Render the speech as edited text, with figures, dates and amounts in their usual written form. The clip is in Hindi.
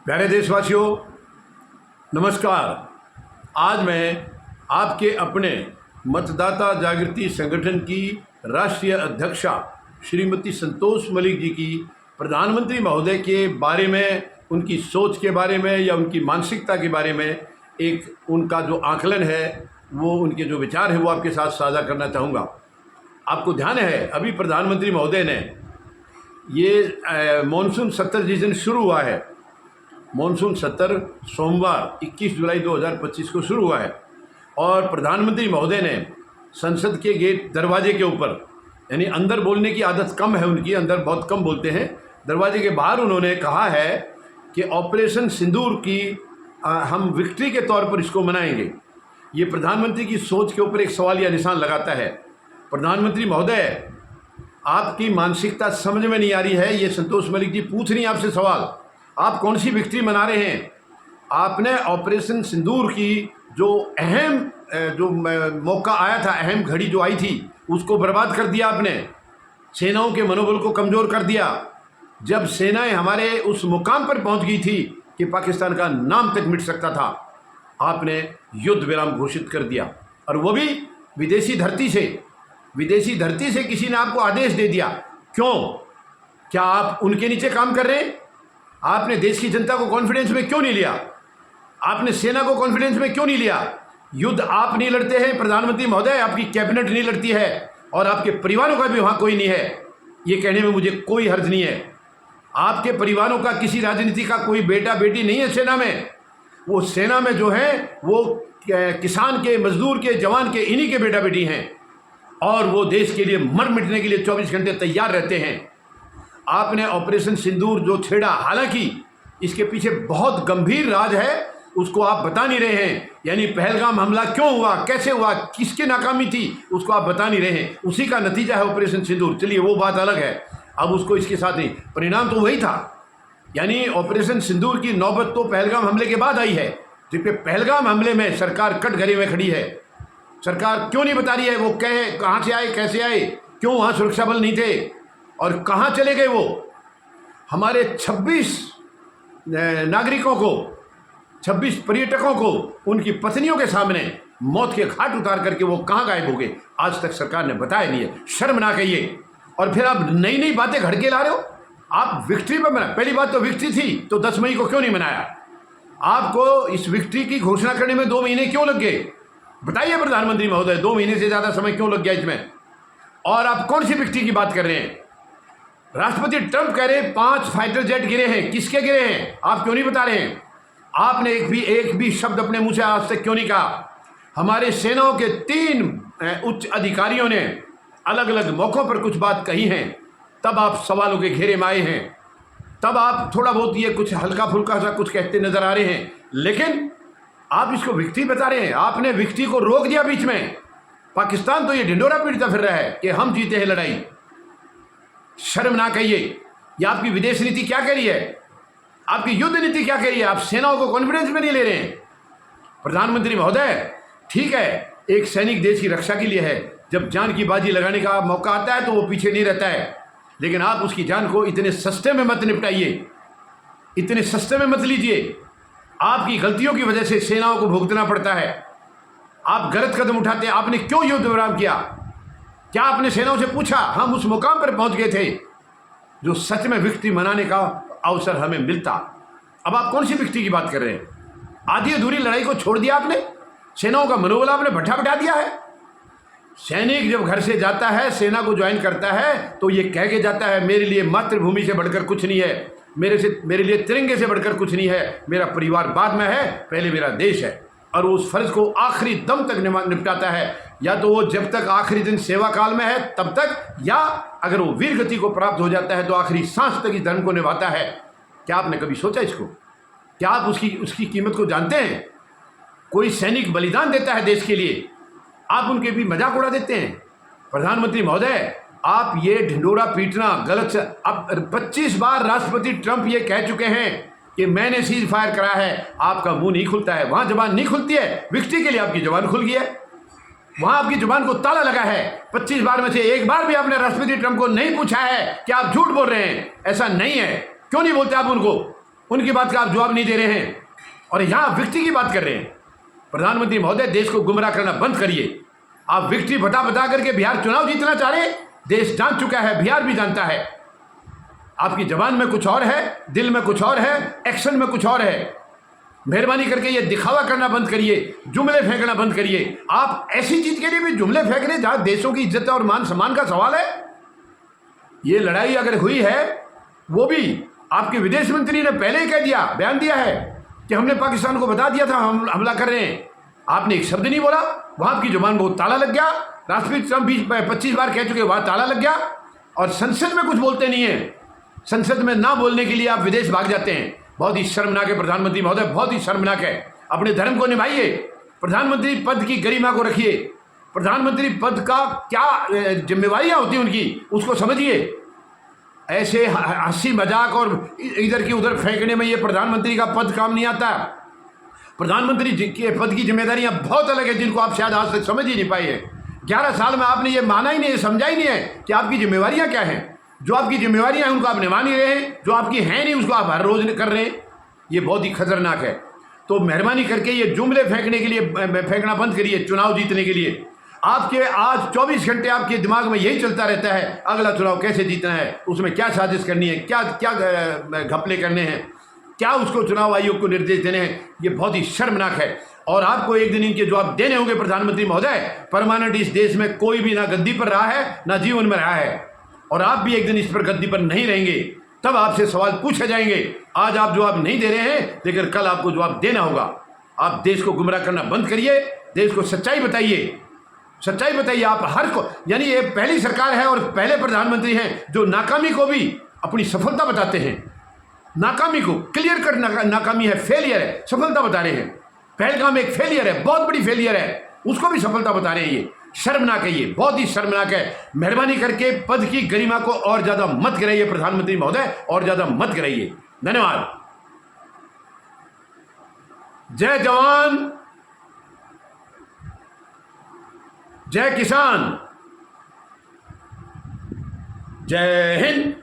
प्यारे देशवासियों, नमस्कार। आज मैं आपके अपने मतदाता जागृति संगठन की राष्ट्रीय अध्यक्षा श्रीमती संतोष मलिक जी की प्रधानमंत्री महोदय के बारे में, उनकी सोच के बारे में या उनकी मानसिकता के बारे में एक उनका जो आकलन है, वो उनके जो विचार है, वो आपके साथ साझा करना चाहूँगा। आपको ध्यान है, अभी प्रधानमंत्री महोदय ने ये मानसून सत्र जिस दिन शुरू हुआ है, मानसून सत्र सोमवार 21 जुलाई 2025 को शुरू हुआ है और प्रधानमंत्री महोदय ने संसद के गेट दरवाजे के ऊपर, यानी अंदर बोलने की आदत कम है उनकी, अंदर बहुत कम बोलते हैं, दरवाजे के बाहर उन्होंने कहा है कि ऑपरेशन सिंदूर की हम विक्ट्री के तौर पर इसको मनाएंगे। ये प्रधानमंत्री की सोच के ऊपर एक सवाल या निशान लगाता है। प्रधानमंत्री महोदय, आपकी मानसिकता समझ में नहीं आ रही है। ये संतोष मलिक जी पूछ रही हैं आपसे सवाल, आप कौन सी विक्ट्री मना रहे हैं? आपने ऑपरेशन सिंदूर की जो अहम जो मौका आया था, अहम घड़ी जो आई थी, उसको बर्बाद कर दिया आपने। सेनाओं के मनोबल को कमज़ोर कर दिया। जब सेनाएं हमारे उस मुकाम पर पहुंच गई थी कि पाकिस्तान का नाम तक मिट सकता था, आपने युद्ध विराम घोषित कर दिया, और वो भी विदेशी धरती से। विदेशी धरती से किसी ने आपको आदेश दे दिया। क्यों? क्या आप उनके नीचे काम कर रहे हैं? आपने देश की जनता को कॉन्फिडेंस में क्यों नहीं लिया? आपने सेना को कॉन्फिडेंस में क्यों नहीं लिया? युद्ध आप नहीं लड़ते हैं प्रधानमंत्री महोदय, आपकी कैबिनेट नहीं लड़ती है, और आपके परिवारों का भी वहाँ कोई नहीं है। ये कहने में मुझे कोई हर्ज नहीं है। आपके परिवारों का किसी राजनीति का कोई बेटा बेटी नहीं है सेना में। वो सेना में जो है वो किसान के, मजदूर के, जवान के, इन्हीं के बेटा बेटी हैं, और वो देश के लिए मर मिटने के लिए 24 घंटे तैयार रहते हैं। आपने ऑपरेशन सिंदूर जो छेड़ा, हालांकि इसके पीछे बहुत गंभीर राज है, उसको आप बता नहीं रहे हैं। यानी पहलगाम हमला क्यों हुआ, कैसे हुआ, किसकी नाकामी थी, उसको आप बता नहीं रहे हैं। उसी का नतीजा है ऑपरेशन सिंदूर। चलिए वो बात अलग है, अब उसको इसके साथ नहीं, परिणाम तो वही था। यानी ऑपरेशन सिंदूर की नौबत तो पहलगाम हमले के बाद आई है, जबकि पहलगाम हमले में सरकार कटघरे में खड़ी है। सरकार क्यों नहीं बता रही है वो कहाँ से आए, कैसे आए, क्यों वहाँ सुरक्षा बल नहीं थे, और कहाँ चले गए वो? हमारे 26 नागरिकों को, 26 पर्यटकों को उनकी पत्नियों के सामने मौत के घाट उतार करके वो कहाँ गायब हो गए, आज तक सरकार ने बताया नहीं है। शर्मनाक है ये। और फिर आप नई नई बातें घड़ के ला रहे हो। आप विक्ट्री पर मना, पहली बात तो विक्ट्री थी तो 10 मई को क्यों नहीं मनाया? आपको इस विक्ट्री की घोषणा करने में 2 महीने क्यों लग गए? बताइए प्रधानमंत्री महोदय, 2 महीने से ज़्यादा समय क्यों लग गया इसमें? और आप कौन सी विक्ट्री की बात कर रहे हैं? राष्ट्रपति ट्रंप कह रहे हैं 5 फाइटर जेट गिरे हैं। किसके गिरे हैं? आप क्यों नहीं बता रहे हैं? आपने एक भी शब्द अपने मुंह से आज तक क्यों नहीं कहा? हमारे सेनाओं के 3 उच्च अधिकारियों ने अलग अलग मौक़ों पर कुछ बात कही हैं, तब आप सवालों के घेरे में आए हैं, तब आप थोड़ा बहुत ये कुछ हल्का फुल्का सा कुछ कहते नजर आ रहे हैं, लेकिन आप इसको विक्ट्री बता रहे हैं। आपने विक्ट्री को रोक दिया बीच में। पाकिस्तान तो ये ढिंडोरा पीटता फिर रहा है कि हम जीते हैं लड़ाई। शर्मनाक है ये आपकी विदेश नीति क्या कह रही है? आपकी युद्ध नीति क्या कह रही है? आप सेनाओं को कॉन्फिडेंस में नहीं ले रहे हैं। प्रधानमंत्री महोदय, ठीक है, एक सैनिक देश की रक्षा के लिए है, जब जान की बाजी लगाने का मौका आता है तो वो पीछे नहीं रहता है, लेकिन आप उसकी जान को इतने सस्ते में मत निपटाइए, इतने सस्ते में मत लीजिए। आपकी गलतियों की वजह से सेनाओं को भुगतना पड़ता है। आप गलत कदम उठाते हैं। आपने क्यों युद्ध विराम किया? क्या आपने सेनाओं से पूछा? हम उस मुकाम पर पहुंच गए थे जो सच में विक्ट्री मनाने का अवसर हमें मिलता। अब आप कौन सी विक्ट्री की बात कर रहे हैं? आधी अधूरी लड़ाई को छोड़ दिया आपने। सेनाओं का मनोबल आपने भट्ठा बिठा दिया है। सैनिक जब घर से जाता है, सेना को ज्वाइन करता है, तो ये कह के जाता है, मेरे लिए मातृभूमि से बढ़कर कुछ नहीं है, मेरे लिए तिरंगे से बढ़कर कुछ नहीं है, मेरा परिवार बाद में है, पहले मेरा देश है। और उस फर्ज को आखिरी दम तक निपटाता है। या तो वो जब तक आखिरी दिन सेवा काल में है तब तक, या अगर वो वीर गति को प्राप्त हो जाता है तो आखिरी सांस तक इस धर्म को निभाता है। क्या आपने कभी सोचा इसको? क्या आप उसकी कीमत को जानते हैं? कोई सैनिक बलिदान देता है देश के लिए, आप उनके भी मजाक उड़ा देते हैं। प्रधानमंत्री महोदय, आप ये ढिंडोरा पीटना गलत। अब 25 बार राष्ट्रपति ट्रंप ये कह चुके हैं कि मैंने सीज फायर करा है, आपका मुंह नहीं खुलता है, वहां जबान नहीं खुलती है। विक्ट्री के लिए आपकी जबान खुल गई है, वहां आपकी जबान को ताला लगा है। 25 बार में से एक बार भी आपने राष्ट्रपति ट्रंप को नहीं पूछा है कि आप झूठ बोल रहे हैं। ऐसा नहीं है। क्यों नहीं बोलते आप उनको? उनकी बात का आप जवाब नहीं दे रहे हैं और यहाँ विक्टी की बात कर रहे हैं। प्रधानमंत्री महोदय, देश को गुमराह करना बंद करिए। आप विक्टी बता करके बिहार चुनाव जीतना चाह रहे हैं। देश जान चुका है, बिहार भी जानता है। आपकी जबान में कुछ और है, दिल में कुछ और है, एक्शन में कुछ और है। मेहरबानी करके ये दिखावा करना बंद करिए, जुमले फेंकना बंद करिए। आप ऐसी चीज के लिए भी जुमले फेंक रहे जहां देशों की इज्जत और मान सम्मान का सवाल है। ये लड़ाई अगर हुई है, वो भी आपके विदेश मंत्री ने पहले ही कह दिया, बयान दिया है कि हमने पाकिस्तान को बता दिया था हम हमला कर रहे हैं। आपने एक शब्द नहीं बोला, वहां आपकी जुबान बहुत ताला लग गया। राष्ट्रपति ट्रंप 20-25 बार कह चुके, वहां ताला लग गया। और संसद में कुछ बोलते नहीं है। संसद में ना बोलने के लिए आप विदेश भाग जाते हैं। बहुत ही शर्मनाक है प्रधानमंत्री महोदय, बहुत ही शर्मनाक है। अपने धर्म को निभाइए, प्रधानमंत्री पद की गरिमा को रखिए। प्रधानमंत्री पद का क्या जिम्मेवारियां होती हैं उनकी, उसको समझिए। ऐसे हंसी मजाक और इधर की उधर फेंकने में ये प्रधानमंत्री का पद काम नहीं आता। प्रधानमंत्री के पद की जिम्मेदारियां बहुत अलग है, जिनको आप शायद आज तक समझ ही नहीं पाए हैं। 11 साल में आपने ये माना ही नहीं है, समझा ही नहीं है कि आपकी जिम्मेवारियां क्या हैं। जो आपकी जिम्मेवारियां हैं उनको आप निभा नहीं रहे हैं, जो आपकी हैं नहीं उसको आप हर रोज कर रहे हैं। ये बहुत ही खतरनाक है। तो मेहरबानी करके ये जुमले फेंकने के लिए फेंकना बंद करिए। चुनाव जीतने के लिए आपके आज 24 घंटे आपके दिमाग में यही चलता रहता है, अगला चुनाव कैसे जीतना है, उसमें क्या साजिश करनी है, क्या क्या घपले करने हैं, क्या उसको चुनाव आयोग को निर्देश देने हैं। ये बहुत ही शर्मनाक है और आपको एक दिन इनके जवाब देने होंगे। प्रधानमंत्री महोदय, परमानेंट इस देश में कोई भी ना गद्दी पर रहा है ना जीवन में रहा है और आप भी एक दिन इस पर गद्दी पर नहीं रहेंगे, तब आपसे सवाल पूछे जाएंगे। आज आप जवाब नहीं दे रहे हैं, लेकिन कल आपको जवाब देना होगा। आप देश को गुमराह करना बंद करिए, देश को सच्चाई बताइए, सच्चाई बताइए। आप हर को, यानी ये पहली सरकार है और पहले प्रधानमंत्री हैं जो नाकामी को भी अपनी सफलता बताते हैं। नाकामी को क्लियर कट नाकामी है, फेलियर है, सफलता बता रहे हैं। पहलगाम एक फेलियर है, बहुत बड़ी फेलियर है, उसको भी सफलता बता रहे हैं। ये शर्मनाक है, ये बहुत ही शर्मनाक है। मेहरबानी करके पद की गरिमा को और ज्यादा मत गिराइए प्रधानमंत्री महोदय, और ज्यादा मत गिराइए। धन्यवाद। जय जवान, जय किसान, जय हिंद।